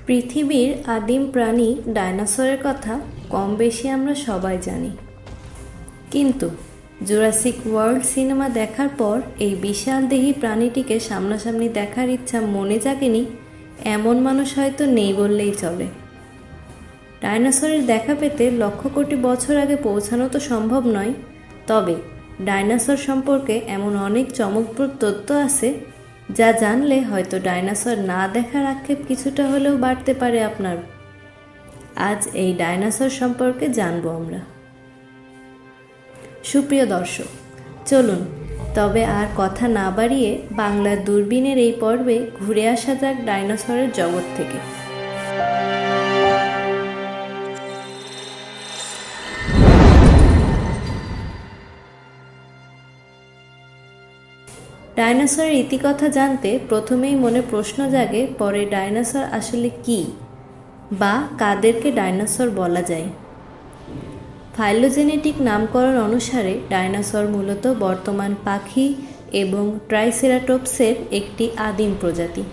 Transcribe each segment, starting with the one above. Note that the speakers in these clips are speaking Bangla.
পৃথিবীর আদিম প্রাণী ডাইনোসরের কথা কম বেশি আমরা সবাই জানি, কিন্তু জুরাসিক ওয়ার্ল্ড সিনেমা দেখার পর এই বিশালদেহী প্রাণীটিকে সামনাসামনি দেখার ইচ্ছা মনে জাগেনি এমন মানুষ হয়তো নেই বললেই চলে। ডাইনোসরের দেখা পেতে লক্ষ কোটি বছর আগে পৌঁছানো তো সম্ভব নয়, তবে ডাইনোসর সম্পর্কে এমন অনেক চমকপ্রদ তথ্য আছে যা জানলে হয়তো ডাইনোসর না দেখার আক্ষেপ কিছুটা হলেও বাড়তে পারে আপনার। আজ এই ডাইনোসর সম্পর্কে জানবো আমরা। সুপ্রিয় দর্শক, চলুন তবে আর কথা না বাড়িয়ে বাংলার দূরবীনের এই পর্বে ঘুরে আসা যাক ডাইনোসরের জগৎ থেকে। ডাইনোসরের ইতিকথা জানতে প্রথমেই মনে প্রশ্ন জাগে, পরে ডাইনোসর আসলে কী বা কাদেরকে ডাইনোসর বলা যায়। ফাইলোজেনেটিক নামকরণ অনুসারে ডাইনোসর মূলত বর্তমান পাখি এবং ট্রাইসেরাটোপসের একটি আদিম প্রজাতি।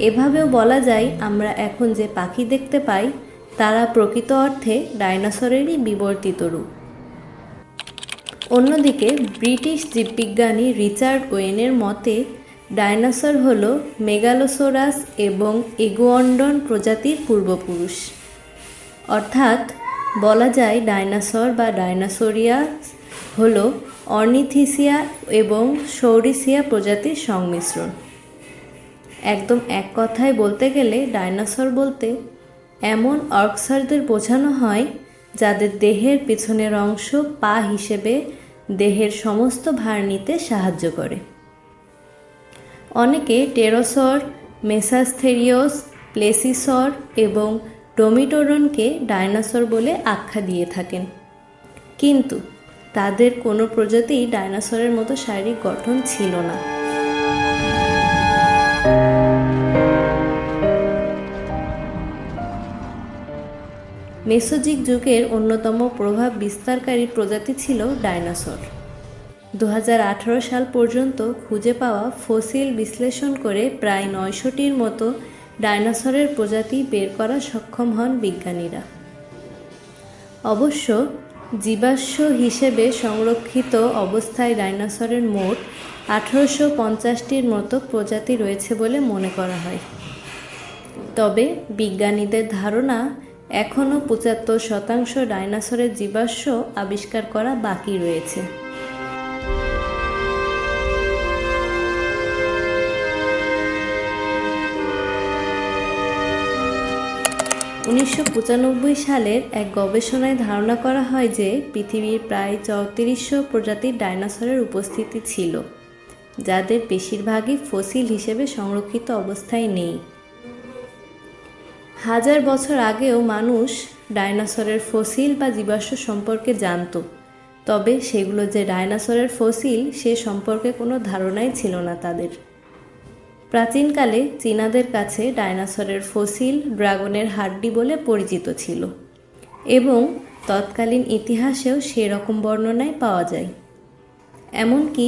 এভাবেও বলা যায় আমরা এখন যে পাখি দেখতে পাই তারা প্রকৃত অর্থে ডাইনোসরেরই বিবর্তিত রূপ। অন্যদিকে ব্রিটিশ জীববিজ্ঞানী রিচার্ড ওয়েনের মতে ডাইনোসর হল মেগালোসোরাস এবং ইগুয়ানডন প্রজাতির পূর্বপুরুষ। অর্থাৎ বলা যায় ডাইনোসর বা ডাইনোসোরিয়া হল অর্নিথিসিয়া এবং সৌরিসিয়া প্রজাতির সংমিশ্রণ। একদম এক কথায় বলতে গেলে ডাইনোসর বলতে এমন অর্কসারদের বোঝানো হয় যাদের দেহের পিছনের অংশ পা হিসেবে দেহের সমস্ত ভার নিতে সাহায্য করে। অনেকে টেরোসর, মেসাস্থেরিওস, প্লেসিসর এবং ডোমিটোডনকে ডাইনোসর বলে আখ্যা দিয়ে থাকেন, কিন্তু তাদের কোনো প্রজাতিই ডাইনোসরের মতো শারীরিক গঠন ছিল না। মেসোজিক যুগের অন্যতম প্রভাব বিস্তারকারী প্রজাতি ছিল ডাইনোসর। 2018 সাল পর্যন্ত খুঁজে পাওয়া ফসিল বিশ্লেষণ করে প্রায় 900টির মতো ডাইনোসরের প্রজাতি বের করা সক্ষম হন বিজ্ঞানীরা। অবশ্য জীবাশ্ম হিসেবে সংরক্ষিত অবস্থায় ডাইনোসরের মোট 1850টির মতো প্রজাতি রয়েছে বলে মনে করা হয়। তবে বিজ্ঞানীদের ধারণা এখনও 75% ডাইনোসরের জীবাশ্ম আবিষ্কার করা বাকি রয়েছে। 1995 সালের এক গবেষণায় ধারণা করা হয় যে পৃথিবীর প্রায় 3400 প্রজাতির ডাইনোসরের উপস্থিতি ছিল, যাদের বেশিরভাগই ফসিল হিসেবে সংরক্ষিত অবস্থায় নেই। হাজার বছর আগেও মানুষ ডাইনোসরের ফসিল বা জীবাশ্ম সম্পর্কে জানত, তবে সেগুলো যে ডাইনোসরের ফসিল সে সম্পর্কে কোনো ধারণাই ছিল না তাদের। প্রাচীনকালে চীনাদের কাছে ডাইনোসরের ফসিল ড্রাগনের হাড্ডি বলে পরিচিত ছিল এবং তৎকালীন ইতিহাসেও সেরকম বর্ণনাই পাওয়া যায়। এমনকি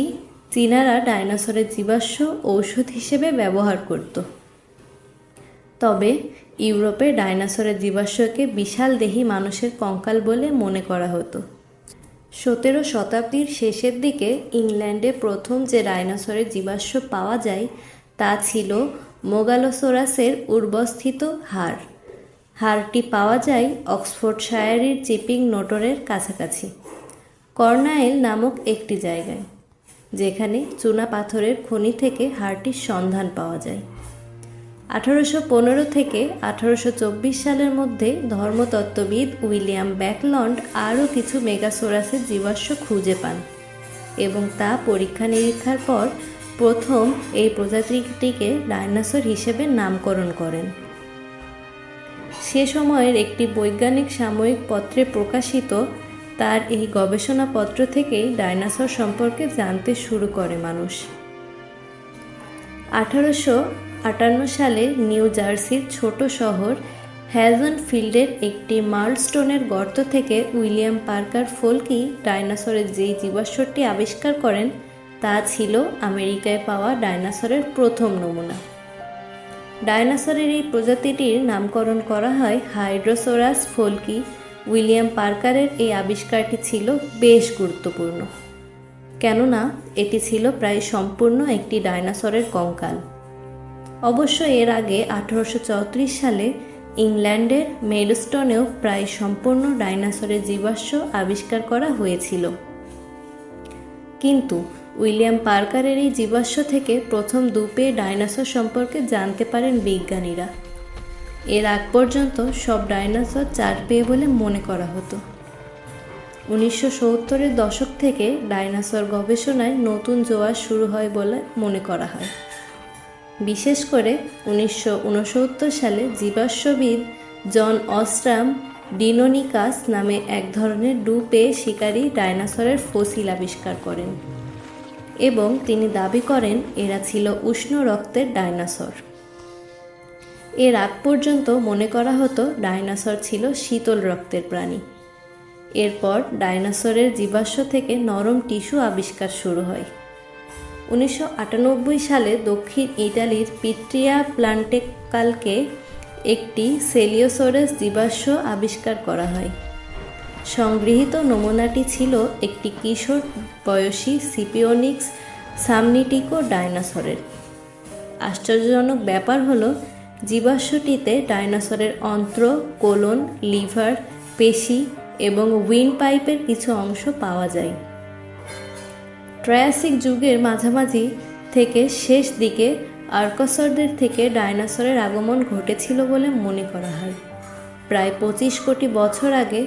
চীনারা ডাইনোসরের জীবাশ্ম ঔষধ হিসেবে ব্যবহার করত। তবে ইউরোপে ডাইনোসরের জীবাশ্মকে বিশালদেহী মানুষের কঙ্কাল বলে মনে করা হতো। 17 শতাব্দীর শেষের দিকে ইংল্যান্ডে প্রথম যে ডাইনোসরের জীবাশ্ম পাওয়া যায় তা ছিল মেগালোসোরাসের উর্বস্থিত হাড়। হাড়টি পাওয়া যায় অক্সফোর্ডশায়ারের চিপিং নোটরের কাছাকাছি কর্নাইল নামক একটি জায়গায়, যেখানে চুনা পাথরের খনি থেকে হাড়টির সন্ধান পাওয়া যায়। 1815 থেকে 1824 সালের মধ্যে ধর্মতত্ত্ববিদ উইলিয়াম ব্যাকল্যান্ড আরও কিছু মেগাসোরাসের জীবাশ্ম খুঁজে পান এবং তা পরীক্ষা নিরীক্ষার পর প্রথম এই প্রজাতিটিকে ডাইনোসর হিসেবে নামকরণ করেন। সে সময়ের একটি বৈজ্ঞানিক সাময়িক পত্রে প্রকাশিত তার এই গবেষণাপত্র থেকেই ডাইনোসর সম্পর্কে জানতে শুরু করে মানুষ। 1858 সালে নিউ জার্সির ছোট শহর হ্যাজনফিল্ডের একটি মার্লস্টোনের গর্ত থেকে উইলিয়াম পার্কার ফোলকি ডাইনোসরের যেই জীবাশ্মটি আবিষ্কার করেন তা ছিল আমেরিকায় পাওয়া ডাইনোসরের প্রথম নমুনা। ডায়নোসরের এই প্রজাতিটির নামকরণ করা হয় হাইড্রোসোরাস ফোলকি। উইলিয়াম পার্কারের এই আবিষ্কারটি ছিল বেশ গুরুত্বপূর্ণ, কেননা এটি ছিল প্রায় সম্পূর্ণ একটি ডায়নোসরের কঙ্কাল। অবশ্য এর আগে 1834 সালে ইংল্যান্ডের মেডস্টোনেও প্রায় সম্পূর্ণ ডায়নোসরের জীবাশ্ম আবিষ্কার করা হয়েছিল। কিন্তু উইলিয়াম পার্কারের এই জীবাশ্ম থেকে প্রথম দুপে ডায়নোসর সম্পর্কে জানতে পারেন বিজ্ঞানীরা। এর আগ পর্যন্ত সব ডায়নোসর চার পেয়ে বলে মনে করা হতো। 1970-এর দশক থেকে ডায়নোসর গবেষণায় নতুন জোয়ার শুরু হয় বলে মনে করা হয়। বিশেষ করে 1969 সালে জীবাশ্মবিদ জন অস্ট্রাম ডিনোনিকাস নামে এক ধরনের পেয়ে শিকারী ডায়নোসরের ফসিল আবিষ্কার করেন এবং তিনি দাবি করেন এরা ছিল উষ্ণ রক্তের ডায়নোসর। এর আগ পর্যন্ত মনে করা হতো ডায়নোসর ছিল শীতল রক্তের প্রাণী। এরপর ডায়নোসরের জীবাশ্ম থেকে নরম টিস্যু আবিষ্কার শুরু হয়। 1998 সালে দক্ষিণ ইটালির পিট্রিয়া প্লান্টেকালকে একটি সেলিওসোরাস জীবাশ্ম আবিষ্কার করা হয়। সংগৃহীত নমুনাটি ছিল একটি কিশোর বয়সী সিপিওনিক্স সামনিটিকো ডায়নোসরের। আশ্চর্যজনক ব্যাপার হলো জীবাশ্মটিতে ডায়নোসরের অন্ত্র, কোলন, লিভার, পেশি এবং উইন্ড পাইপের কিছু অংশ পাওয়া যায়। ট্রায়াসিক যুগের মাঝামাঝি থেকে শেষ দিকে আর্কসরদের থেকে ডায়নোসরের আগমন ঘটেছিল বলে মনে করা হয়। প্রায় 25 কোটি বছর আগে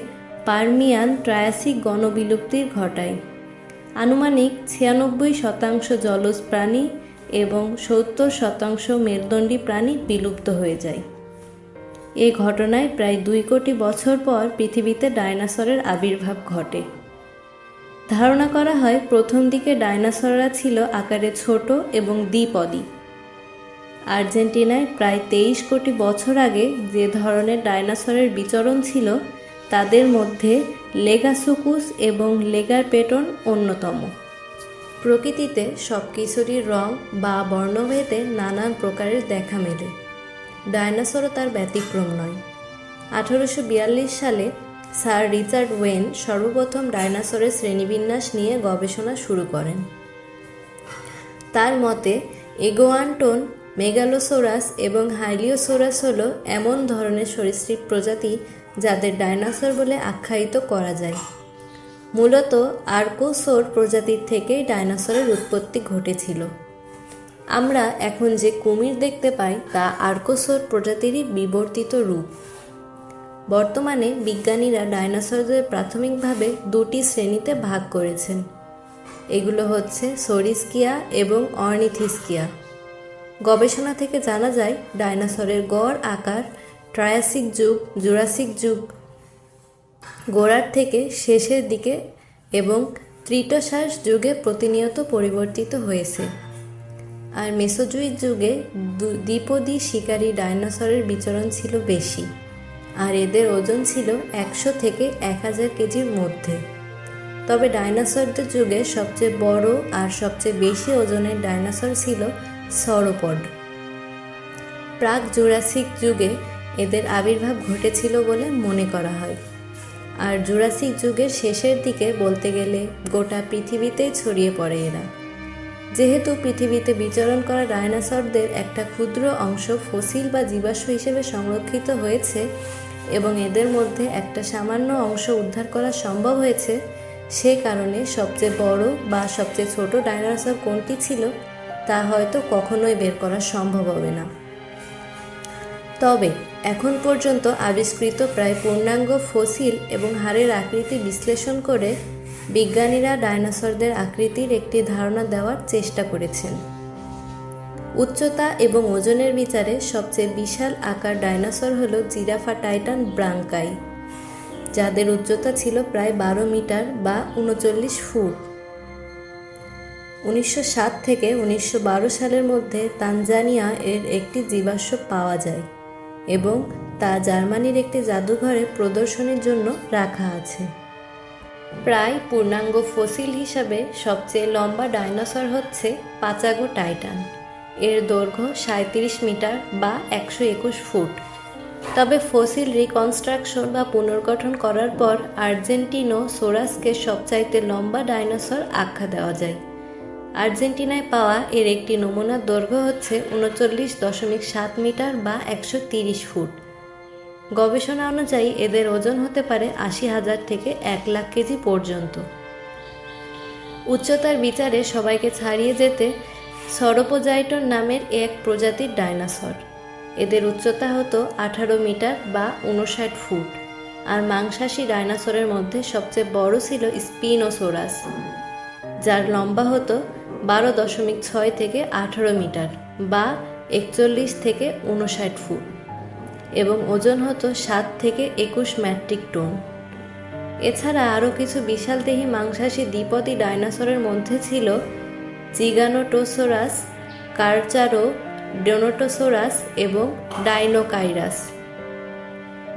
পার্মিয়ান ট্রায়াসিক গণবিলুপ্তির ঘটায়। আনুমানিক 96% জলজ প্রাণী এবং 70% মেরুদণ্ডী প্রাণী বিলুপ্ত হয়ে যায়। এই ঘটনায় প্রায় 2 কোটি বছর পর পৃথিবীতে ডায়নোসরের আবির্ভাব ঘটে। ধারণা করা হয় প্রথম দিকে ডায়নোসররা ছিল আকারে ছোট এবং দ্বিপদী। আর্জেন্টিনায় প্রায় 23 কোটি বছর আগে যে ধরনের ডায়নোসরের বিচরণ ছিল তাদের মধ্যে লেগাসুকুস এবং লেগারপেটন অন্যতম। প্রকৃতিতে সব কিছুরই রং বা বর্ণভেদে নানান প্রকারের দেখা মেলে। ডায়নোসরও তার ব্যতিক্রম নয়। 1842 সালে স্যার রিচার্ড ওয়েন সর্বপ্রথম ডায়নোসরের শ্রেণীবিন্যাস নিয়ে গবেষণা শুরু করেন। তার মতে এগোয়ান্টন, মেগালোসোরাস এবং হাইলিওসোরাস হলো এমন ধরনের সরীসৃপ প্রজাতি যাদের ডায়নোসর বলে আখ্যায়িত করা যায়। মূলত আর্কোসোর প্রজাতির থেকেই ডায়নোসরের উৎপত্তি ঘটেছিল। আমরা এখন যে কুমির দেখতে পাই তা আর্কোসোর প্রজাতিরই বিবর্তিত রূপ। বর্তমানে বিজ্ঞানীরা ডায়নোসরদের প্রাথমিকভাবে দুটি শ্রেণীতে ভাগ করেছেন। এগুলো হচ্ছে সরিস্কিয়া এবং অর্নিথিস্কিয়া। গবেষণা থেকে জানা যায় ডায়নোসরের গড় আকার ট্রায়াসিক যুগ, জুরাসিক যুগ গোড়ার থেকে শেষের দিকে এবং ত্রিটোসাস যুগে প্রতিনিয়ত পরিবর্তিত হয়েছে। আর মেসোজুইক যুগে দ্বিপদী শিকারী ডায়নোসরের বিচরণ ছিল বেশি, আর এদের ওজন ছিল 100 থেকে 1000 কেজির মধ্যে। তবে ডায়নোসরদের যুগে সবচেয়ে বড় আর সবচেয়ে বেশি ওজনের ডায়নোসর ছিল সরোপড। প্রাক জুরাসিক যুগে এদের আবির্ভাব ঘটেছিল বলে মনে করা হয়। আর জুরাসিক যুগের শেষের দিকে বলতে গেলে গোটা পৃথিবীতেই ছড়িয়ে পড়ে এরা। যেহেতু পৃথিবীতে বিচরণ করা ডায়নোসরদের একটা ক্ষুদ্র অংশ ফসিল বা জীবাশ্ম হিসেবে সংরক্ষিত হয়েছে এবং এদের মধ্যে একটা সামান্য অংশ উদ্ধার করা সম্ভব হয়েছে, সে কারণে সবচেয়ে বড় বা সবচেয়ে ছোট ডায়নোসর কোনটি ছিল তা হয়তো কখনোই বের করা সম্ভব হবে না। তবে এখন পর্যন্ত আবিষ্কৃত প্রায় পূর্ণাঙ্গ ফসিল এবং হাড়ের আকৃতি বিশ্লেষণ করে বিজ্ঞানীরা ডায়নোসরদের আকৃতির একটি ধারণা দেওয়ার চেষ্টা করেছেন। উচ্চতা এবং ওজনের বিচারে সবচেয়ে বিশাল আকার ডায়নোসর হল জিরাফা টাইটান ব্রাঙ্কাই, যাদের উচ্চতা ছিল প্রায় 12 মিটার বা 39 ফুট। 1907 থেকে 1912 সালের মধ্যে তানজানিয়া এর একটি জীবাশ্ম পাওয়া যায় এবং তা জার্মানির একটি জাদুঘরে প্রদর্শনীর জন্য রাখা আছে। প্রায় পূর্ণাঙ্গ ফসিল হিসাবে সবচেয়ে লম্বা ডায়নোসর হচ্ছে পাচাগো টাইটান। এর দৈর্ঘ্য 37 মিটার বা 121 ফুট। তবে ফসিল রিকনস্ট্রাকশন বা পুনর্গঠন করার পর আর্জেন্টিনোসোরাসকে সবচাইতে লম্বা ডাইনোসর আখ্যা দেওয়া যায়। আর্জেন্টিনায় পাওয়া এর একটি নমুনার দৈর্ঘ্য হচ্ছে 39.7 মিটার বা 130 ফুট। গবেষণা অনুযায়ী এদের ওজন হতে পারে 80,000 থেকে 1 লাখ কেজি পর্যন্ত। উচ্চতার বিচারে সবাইকে ছাড়িয়ে যেতে সরোপোজাইটন নামের এক প্রজাতির ডাইনোসর। এদের উচ্চতা হতো 18 মিটার বা 59 ফুট। আর মাংসাশী ডাইনোসরের মধ্যে সবচেয়ে বড় ছিল স্পিনোসোরাস, যার লম্বা হতো 12.6 থেকে 18 মিটার বা 41 থেকে 59 ফুট এবং ওজন হতো 7 থেকে 21 মেট্রিক টন। এছাড়া আরও কিছু বিশালদেহী মাংসাশী দ্বিপদী ডাইনোসরের মধ্যে ছিল জিগানোটোসোরাস, কারচারো, ডোনোটোসোরাস এবং ডাইনোকাইরাস।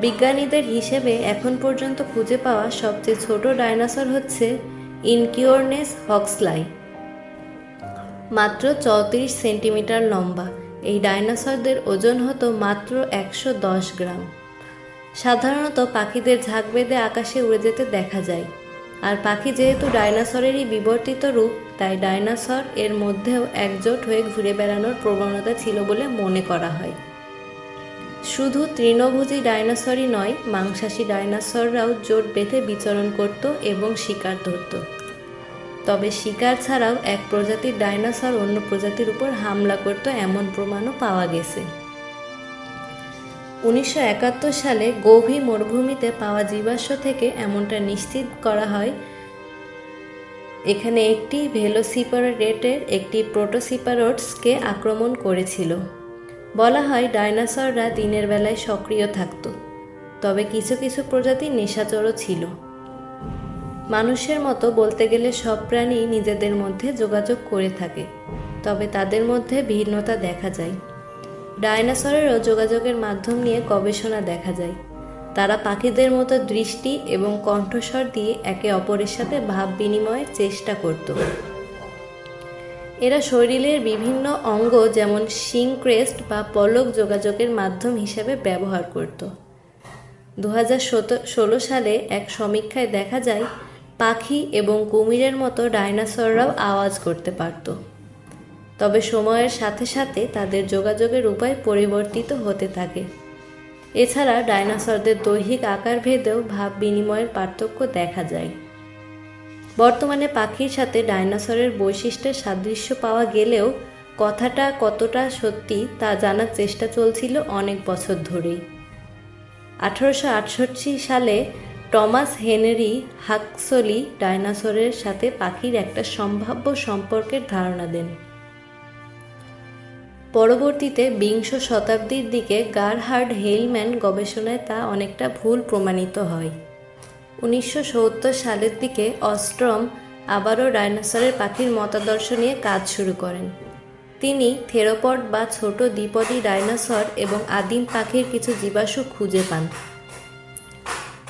বিজ্ঞানীদের হিসেবে এখন পর্যন্ত খুঁজে পাওয়া সবচেয়ে ছোট ডাইনোসর হচ্ছে ইনকিওরনেস হক্সলাই, মাত্র 34 সেন্টিমিটার লম্বা। এই ডাইনোসরদের ওজন হতো মাত্র 110 গ্রাম। সাধারণত পাখিদের ঝাঁক বেঁধে আকাশে উড়ে যেতে দেখা যায়। আর পাখি যেহেতু ডাইনোসরেরই বিবর্তিত রূপ, তাই ডাইনোসর এর মধ্যেও একজোট হয়ে ঘুরে বেড়ানোর প্রবণতা ছিল বলে মনে করা হয়। শুধু তৃণভোজী ডাইনোসরই নয়, মাংসাশী ডাইনোসররাও জোট বেঁধে বিচরণ করত এবং শিকার ধরত। তবে শিকার ছাড়াও এক প্রজাতির ডাইনোসর অন্য প্রজাতির উপর হামলা করত এমন প্রমাণও পাওয়া গেছে। 1971 সালে গোভি মরুভূমিতে পাওয়া জীবাশ্ম থেকে এমনটা নিশ্চিত করা হয়। এখানে একটি ভেলোসিপারেটের একটি প্রোটোসিপারোডসকে আক্রমণ করেছিল। বলা হয় ডাইনোসররা দিনের বেলায় সক্রিয় থাকত, তবে কিছু কিছু প্রজাতি নিশাচরও ছিল। মানুষের মতো বলতে গেলে সব প্রাণী নিজেদের মধ্যে যোগাযোগ করে থাকে, তবে তাদের মধ্যে ভিন্নতা দেখা যায়। ডাইনোসরেরও যোগাযোগের মাধ্যম নিয়ে গবেষণা দেখা যায়। তারা পাখিদের মতো দৃষ্টি এবং কণ্ঠস্বর দিয়ে একে অপরের সাথে ভাব বিনিময়ের চেষ্টা করত। এরা শরীরের বিভিন্ন অঙ্গ যেমন শিং ক্রেস্ট বা পলক যোগাযোগের মাধ্যম হিসেবে ব্যবহার করত। 2016 সালে এক সমীক্ষায় দেখা যায় পাখি এবং কুমিরের মতো ডাইনোসররাও আওয়াজ করতে পারত। তবে সময়ের সাথে সাথে তাদের যোগাযোগের উপায় পরিবর্তিত হতে থাকে। এছাড়া ডাইনোসরদের দৈহিক আকার ভেদেও ভাব বিনিময়ের পার্থক্য দেখা যায়। বর্তমানে পাখির সাথে ডাইনোসরের বৈশিষ্ট্যের সাদৃশ্য পাওয়া গেলেও কথাটা কতটা সত্যি তা জানার চেষ্টা চলছিল অনেক বছর ধরেই। 1868 সালে টমাস হেনরি হাক্সলি ডাইনোসরের সাথে পাখির একটা সম্ভাব্য সম্পর্কের ধারণা দেন। পরবর্তীতে বিংশ শতাব্দীর দিকে গারহার্ড হেইলম্যান গবেষণায় তা অনেকটা ভুল প্রমাণিত হয়। 1970 সালের দিকে অস্ট্রম আবারও ডাইনোসরের পাখির মতাদর্শ নিয়ে কাজ শুরু করেন। তিনি থেরোপড বা ছোট দ্বিপদী ডাইনোসর এবং আদিম পাখির কিছু জীবাশ্ম খুঁজে পান।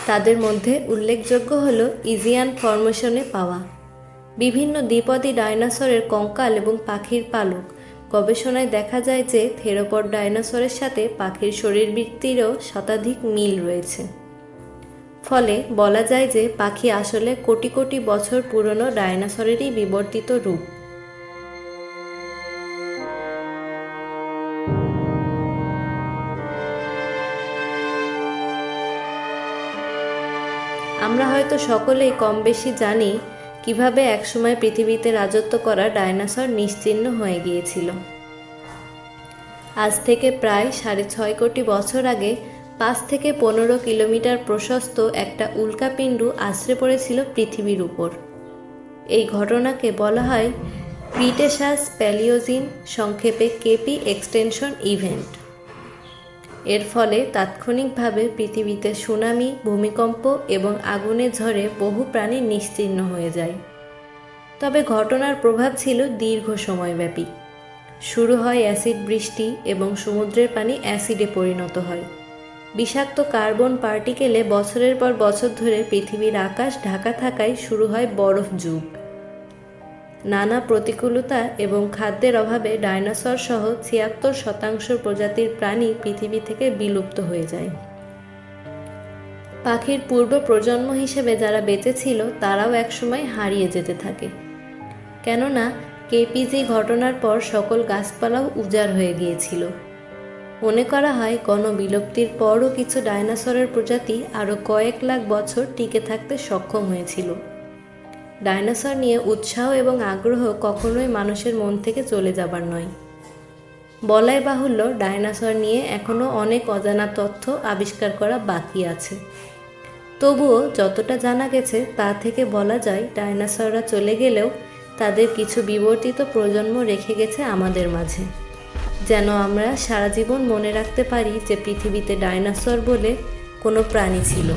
তাদের মধ্যে উল্লেখযোগ্য হল ইজিয়ান ফরমেশনে পাওয়া বিভিন্ন দ্বিপদী ডাইনোসরের কঙ্কাল এবং পাখির পালক। গবেষণায় দেখা যায় যে থেরোপড ডাইনোসরের সাথে পাখির শরীরবৃত্তিরও শতাধিক মিল রয়েছে। ফলে বলা যায় যে পাখি আসলে কোটি কোটি বছর পুরনো ডাইনোসরেরই বিবর্তিত রূপ। আমরা হয়তো সকলেই কম বেশি জানি কিভাবে একসময় পৃথিবীতে রাজত্ব করা ডাইনোসর নিশ্চিহ্ন হয়ে গিয়েছিল। আজ থেকে প্রায় 6.5 কোটি বছর আগে 5 থেকে 15 কিলোমিটার প্রশস্ত একটা উল্কাপিণ্ড আছড়ে পড়েছিল পৃথিবীর উপর। এই ঘটনাকে বলা হয় ক্রিটেশাস প্যালিওজিন, সংক্ষেপে কেপি এক্সটেনশন ইভেন্ট। এর ফলে তাৎক্ষণিকভাবে পৃথিবীতে সুনামি, ভূমিকম্প এবং আগুনের ঝড়ে বহু প্রাণী নিশ্চিহ্ন হয়ে যায়। তবে ঘটনার প্রভাব ছিল দীর্ঘ সময়ব্যাপী। শুরু হয় অ্যাসিড বৃষ্টি এবং সমুদ্রের পানি অ্যাসিডে পরিণত হয়। বিষাক্ত কার্বন পার্টিকেলে বছরের পর বছর ধরে পৃথিবীর আকাশ ঢাকা থাকায় শুরু হয় বরফ যুগ। নানা প্রতিকূলতা এবং খাদ্যের অভাবে ডাইনোসর সহ ৭৬% প্রজাতির প্রাণী পৃথিবী থেকে বিলুপ্ত হয়ে যায়। পাখির পূর্ব প্রজন্ম হিসেবে যারা বেঁচে ছিল তারাও একসময় হারিয়ে যেতে থাকে, কেননা কেপিজি ঘটনার পর সকল গাছপালাও উজাড় হয়ে গিয়েছিল। মনে করা হয় গণবিলুপ্তির পরও কিছু ডাইনোসরের প্রজাতি আরও কয়েক লাখ বছর টিকে থাকতে সক্ষম হয়েছিল। ডাইনোসর নিয়ে উৎসাহ এবং আগ্রহ কখনোই মানুষের মন থেকে চলে যাবার নয়। বলাই বাহুল্য, ডাইনোসর নিয়ে এখনও অনেক অজানা তথ্য আবিষ্কার করা বাকি আছে। তবুও যতটা জানা গেছে তা থেকে বলা যায়, ডাইনোসররা চলে গেলেও তাদের কিছু বিবর্তিত প্রজন্ম রেখে গেছে আমাদের মাঝে, যেন আমরা সারা জীবন মনে রাখতে পারি যে পৃথিবীতে ডাইনোসর বলে কোনো প্রাণী ছিল।